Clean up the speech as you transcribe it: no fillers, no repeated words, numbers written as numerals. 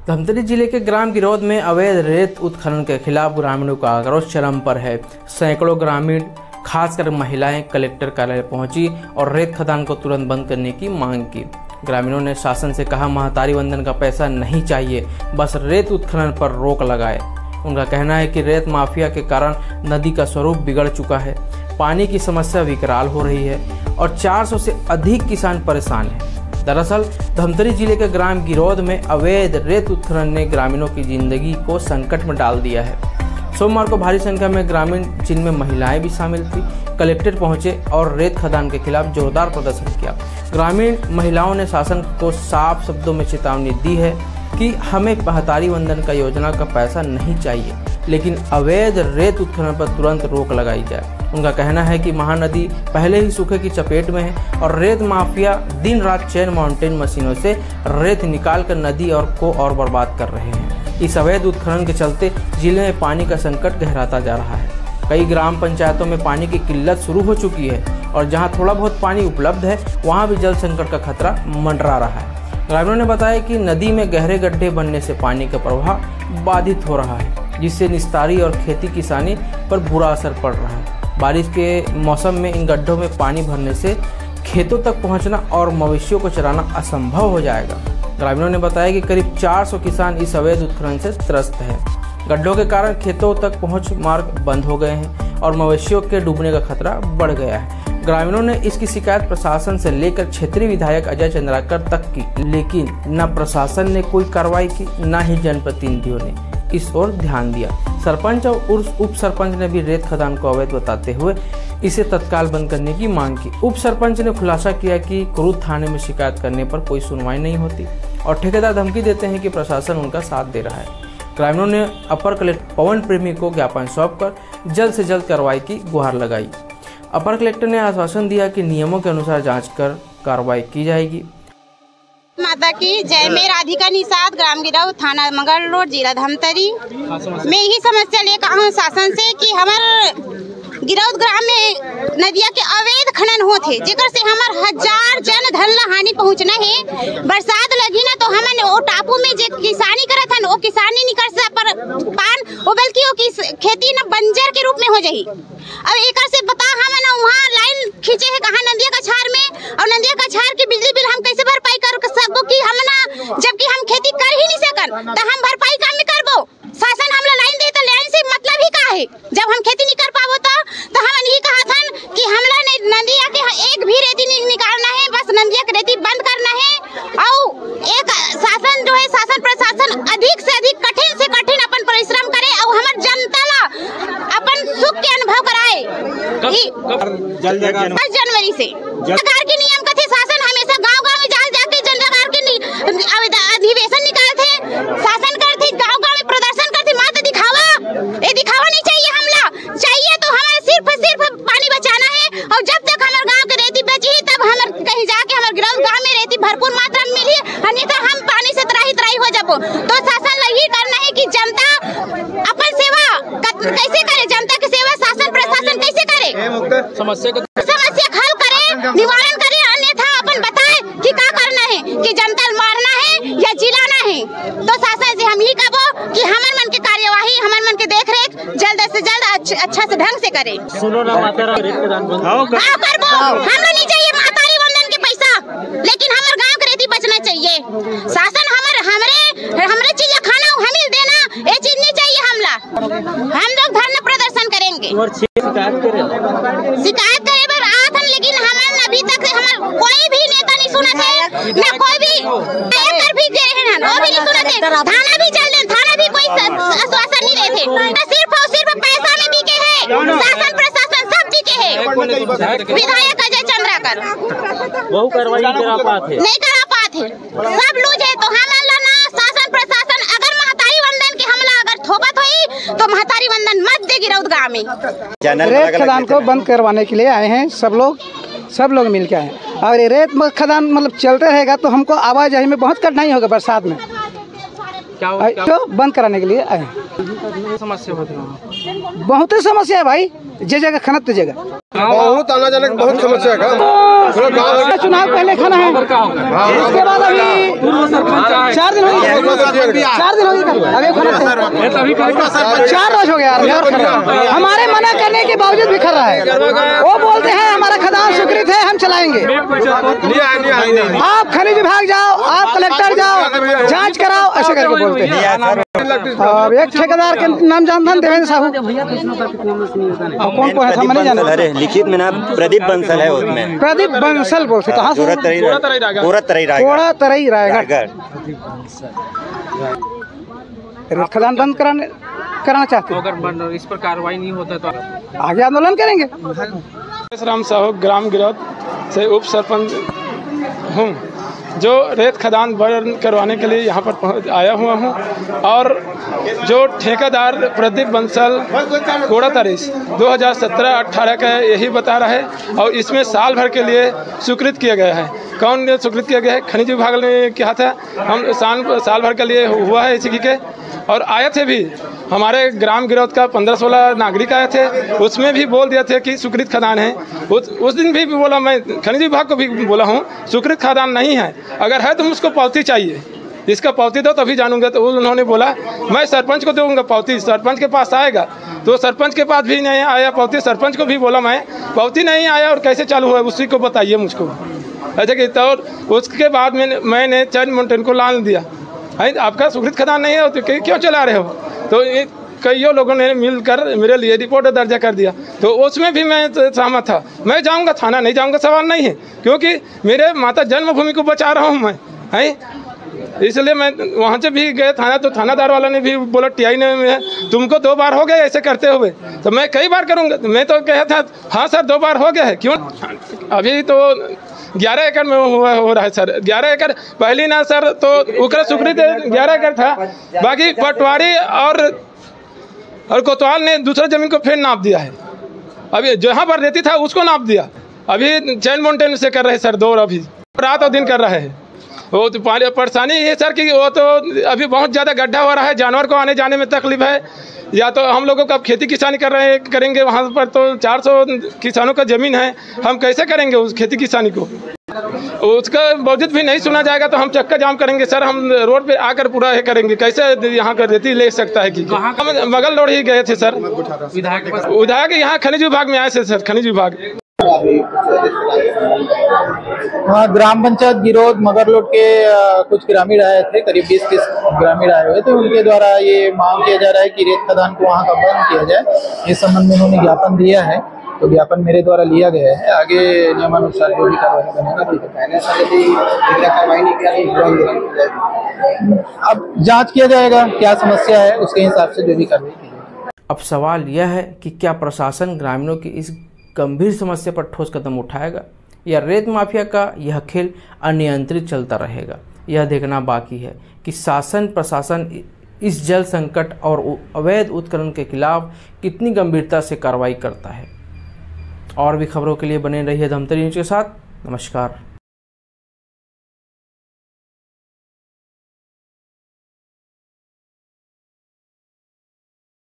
धमतरी जिले के ग्राम गिरौद में अवैध रेत उत्खनन के खिलाफ ग्रामीणों का आक्रोश चरम पर है। सैकड़ों ग्रामीण खासकर महिलाएं कलेक्टर कार्यालय पहुंची और रेत खदान को तुरंत बंद करने की मांग की। ग्रामीणों ने शासन से कहा महतारी वंदन का पैसा नहीं चाहिए, बस रेत उत्खनन पर रोक लगाए। उनका कहना है कि रेत माफिया के कारण नदी का स्वरूप बिगड़ चुका है, पानी की समस्या विकराल हो रही है और 400 से अधिक किसान परेशान हैं। दरअसल धमतरी जिले के ग्राम गिरौद में अवैध रेत उत्खनन ने ग्रामीणों की जिंदगी को संकट में डाल दिया है। सोमवार को भारी संख्या में ग्रामीण, जिनमें महिलाएं भी शामिल थी, कलेक्टर पहुंचे और रेत खदान के खिलाफ जोरदार प्रदर्शन किया। ग्रामीण महिलाओं ने शासन को साफ शब्दों में चेतावनी दी है कि हमें महतारी वंदन का योजना का पैसा नहीं चाहिए, लेकिन अवैध रेत उत्खनन पर तुरंत रोक लगाई जाए। उनका कहना है कि महानदी पहले ही सूखे की चपेट में है और रेत माफिया दिन रात चेन माउंटेन मशीनों से रेत निकालकर नदी को बर्बाद कर रहे हैं। इस अवैध उत्खनन के चलते जिले में पानी का संकट गहराता जा रहा है। कई ग्राम पंचायतों में पानी की किल्लत शुरू हो चुकी है और जहां थोड़ा बहुत पानी उपलब्ध है वहां भी जल संकट का खतरा मंडरा रहा है। ग्रामीणों ने बताया कि नदी में गहरे गड्ढे बनने से पानी का प्रवाह बाधित हो रहा है, जिससे निस्तारी और खेती किसानी पर बुरा असर पड़ रहा है। बारिश के मौसम में इन गड्ढों में पानी भरने से खेतों तक पहुंचना और मवेशियों को चराना असंभव हो जाएगा। ग्रामीणों ने बताया कि करीब 400 किसान इस अवैध उत्खनन से त्रस्त हैं। गड्ढों के कारण खेतों तक पहुंच मार्ग बंद हो गए हैं और मवेशियों के डूबने का खतरा बढ़ गया है। ग्रामीणों ने इसकी शिकायत प्रशासन से लेकर क्षेत्रीय विधायक अजय चंद्राकर तक की, लेकिन न प्रशासन ने कोई कार्रवाई की, न ही जनप्रतिनिधियों ने इस ओर ध्यान दिया। सरपंच और उप सरपंच ने भी रेत खदान को अवैध बताते हुए इसे तत्काल बंद करने की मांग की। उप सरपंच ने खुलासा किया कि क्रूद थाने में शिकायत करने पर कोई सुनवाई नहीं होती और ठेकेदार धमकी देते हैं कि प्रशासन उनका साथ दे रहा है। ग्रामीणों ने अपर कलेक्टर पवन प्रेमी को ज्ञापन सौंपकर जल्द से जल्द कार्रवाई की गुहार लगाई। अपर कलेक्टर ने आश्वासन दिया कि नियमों के अनुसार जांच कर कार्रवाई की जाएगी। माता की जय। मैं राधिका निषाद, ग्राम गिरौद, थाना मंगल रोड, जिला धमतरी। मैं यही समस्या लेकर आऊँ शासन से कि हमारे गिरौद ग्राम में नदिया के अवैध खनन होते, जेकर से हमार हजार जन धन ला हानि पहुँचना है। बरसात लगी ना तो हमन वो टापू में जे किसानी करत हन, वो किसानी नहीं कर सा पर पान वो बल्कि वो खेती न बंजर के रूप में हो जाही। अब एक से बता हमन वहाँ लाइन खींचे है कहाँ नदिया का छार में, और नदिया का छार के बिजली बिल हम कैसे भरपाई कर सकबो कि हमना, जबकि हम खेती कर ही नहीं सकन तो हम भरपाई काम में करबो। शासन हमला लाइन दे तो लाइन से मतलब ही का है, जब हम खेती नहीं कर पाबो तो हमन यही कहा था कि हमला नदिया के एक भी रेती नहीं निकालना है, बस नदिया के रेती बंद करना है। और एक शासन जो है, शासन प्रशासन अधिक से अधिक कठिन से कठिन अपन परिश्रम करे और हमार जनता ला अपन सुख के अनुभव कराए। जनवरी से सरकार के नियम कथे शासन हमेशा गांव-गांव में जाके जनता के अधिवेशन निकालते, शासन करते, गांव-गांव में प्रदर्शन करते। मात्र दिखावा, ये दिखावा नहीं चाहिए। हमला चाहिए तो हमारे सिर्फ पानी बचाना है और जब तक हमारे गांव के रेती बची तब हम कहीं जाके हमारे गिरौद गांव में रेती भरपूर मात्रा में मिली, अन्यथा हम पानी से त्राही हो जाबो। तो शासन यही करना है कि जनता अपन सेवा कैसे करे, जनता की सेवा शासन प्रशासन कैसे करे, समस्या हल करे, निवारण करे, अन्यथा अपन बताए कि क्या करना है, कि जनता मारना है या जिलाना है। तो शासन से हम यही कहबो कि हमर मन के कार्यवाही, हमर मन के देखरेख जल्द से जल्द अच्छा से ढंग से करे। सुनो ना माता करबो, हमला नहीं चाहिए महतारी वंदन के पैसा, लेकिन हमारे गांव के रेती बचना चाहिए। शासन हमरे चीज खाना हमें देना, ये चीज नहीं चाहिए। हमला हम लोग धरना प्रदर्शन करेंगे, शिकायत करे पर आथन, लेकिन हमन अभी तक हमार कोई भी नेता नहीं सुना थे, ना कोई भी एकर भी गए हैं, वो भी नहीं सुना थे। थाना भी चल रहे, थाना भी कोई आश्वासन नहीं रहे थे। सिर्फ और सिर्फ पैसा में बिके है, शासन प्रशासन सब बिके है। विधायक अजय चंद्राकर वो कार्रवाई नहीं करा पाते, सब लूज है। तो हमला ना शासन प्रशासन अगर महतारी वंदन के हमला अगर थोपत हुई तो महतारी वंदन मत दे गिरौद गाँव में। रेत खदान को बंद करवाने के लिए आए हैं सब लोग मिल के आए हैं। और ये रेत खदान मतलब चलते रहेगा तो हमको आवाजाही में बहुत कठिनाई होगा बरसात में, तो बंद कराने के लिए आए हैं। समस्या होती है, बहुत समस्या है भाई, जे जगह खनत जगह बहुत आना जाने की बहुत समस्या है। चुनाव पहले खाना है, उसके बाद अभी 4 दिन हो गए, 4 रोज हो गया। हमारे मना करने के बावजूद भी कर रहा है। वो बोलते हैं हमारा खदान स्वीकृत है, हम चलाएंगे। आप खनिज विभाग जाओ, आप कलेक्टर जाओ, जांच कराओ, ऐसे करके बोलते हैं। अब एक ठेकेदार के नाम जानता है, देवेंद्र साहू। कौन कौन है मैंने जाना, लिखित में ना प्रदीप बंसल है, उसमें प्रदीप बंसल बोलते कहाँ से? कोड़ा-तराई रायगढ़। खदान बंद कराना चाहते हैं। अगर इस पर कार्रवाई नहीं होता तो आगे आंदोलन करेंगे। राम साहू ग्राम गिरौद से उप सरपंच हूँ, जो रेत खदान बंद करवाने के लिए यहाँ पर आया हुआ हूँ। और जो ठेकेदार प्रदीप बंसल कोड़ा-तराई 2017-18 का यही बता रहा है, और इसमें साल भर के लिए स्वीकृत किया गया है। कौन ने स्वीकृत किया गया है? खनिज विभाग ने कहा था हम साल भर के लिए हुआ है इसी के। और आए थे भी हमारे ग्राम गिरौद का 15-16 नागरिक आए थे, उसमें भी बोल दिया थे कि स्वीकृत खदान है। उस दिन भी बोला, मैं खनिज विभाग को भी बोला हूँ स्वीकृत खदान नहीं है, अगर है तो मुझको पावती चाहिए, इसका पावती दो तभी जानूंगा। तो उन्होंने बोला मैं सरपंच को दूंगा पावती, सरपंच के पास आएगा। तो सरपंच के पास भी नहीं आया पावती, सरपंच को भी बोला मैं पावती नहीं आया और कैसे चालू हुआ उसी को बताइए मुझको। अच्छा कि तो उसके बाद मैंने चैन माउंटेन को लान दिया, आपका स्वीकृत खदान नहीं है तो क्यों चला रहे हो? तो कईयों लोगों ने मिलकर मेरे लिए रिपोर्ट दर्ज कर दिया। तो उसमें भी मैं सहमत था, मैं जाऊंगा, थाना नहीं जाऊंगा सवाल नहीं है, क्योंकि मेरे माता जन्मभूमि को बचा रहा हूं मैं, है इसलिए मैं वहाँ से भी गए थाना। तो थानादार वाला ने भी बोला टीआई ने तुमको 2 बार हो गया ऐसे करते हुए, तो मैं कई बार करूँगा। मैं तो कहा था हाँ सर 2 बार हो गया है। क्यों? अभी तो 11 एकड़ में हो रहा है सर, 11 एकड़ पहली ना सर, तो उकरा स्वीकृत 11 एकड़ था, बाकी पटवारी और कोतवाल ने दूसरा जमीन को फिर नाप दिया है। अभी जहाँ पर रहती था उसको नाप दिया, अभी चैन माउंटेन से कर रहे हैं सर, 2 अभी रात और दिन कर रहे हैं। वो तो परेशानी ये सर कि वो तो अभी बहुत ज़्यादा गड्ढा हो रहा है, जानवर को आने जाने में तकलीफ है। या तो हम लोगों को अब खेती किसानी करेंगे वहाँ पर तो 400 किसानों का ज़मीन है, हम कैसे करेंगे उस खेती किसानी को? उसका बावजूद भी नहीं सुना जाएगा तो हम चक्का जाम करेंगे सर, हम रोड पे आकर पूरा ये करेंगे। कैसे यहाँ का रेती ले सकता है कि हम बगल रोड ही गए थे सर, विधायक यहाँ खनिज विभाग में आए थे सर, खनिज विभाग। हाँ, ग्राम पंचायत गिरौद मगरलोड के कुछ ग्रामीण आए थे, करीब 20-30 ग्रामीण आए हुए थे। उनके द्वारा ये मांग किया जा रहा है कि रेत खदान को वहाँ का बंद किया जाए। इस संबंध में उन्होंने ज्ञापन दिया है, तो ज्ञापन मेरे द्वारा लिया गया है। आगे नियमानुसार जो भी कार्रवाई बनेगा अब जांच किया जाएगा, क्या समस्या है उसके हिसाब से जो भी कार्रवाई की जाएगी। अब सवाल यह है कि क्या प्रशासन ग्रामीणों की इस गंभीर समस्या पर ठोस कदम उठाएगा या रेत माफिया का यह खेल अनियंत्रित चलता रहेगा? यह देखना बाकी है कि शासन प्रशासन इस जल संकट और अवैध उत्खनन के खिलाफ कितनी गंभीरता से कार्रवाई करता है। और भी खबरों के लिए बने रहिए धमतरी न्यूज़ के साथ। नमस्कार।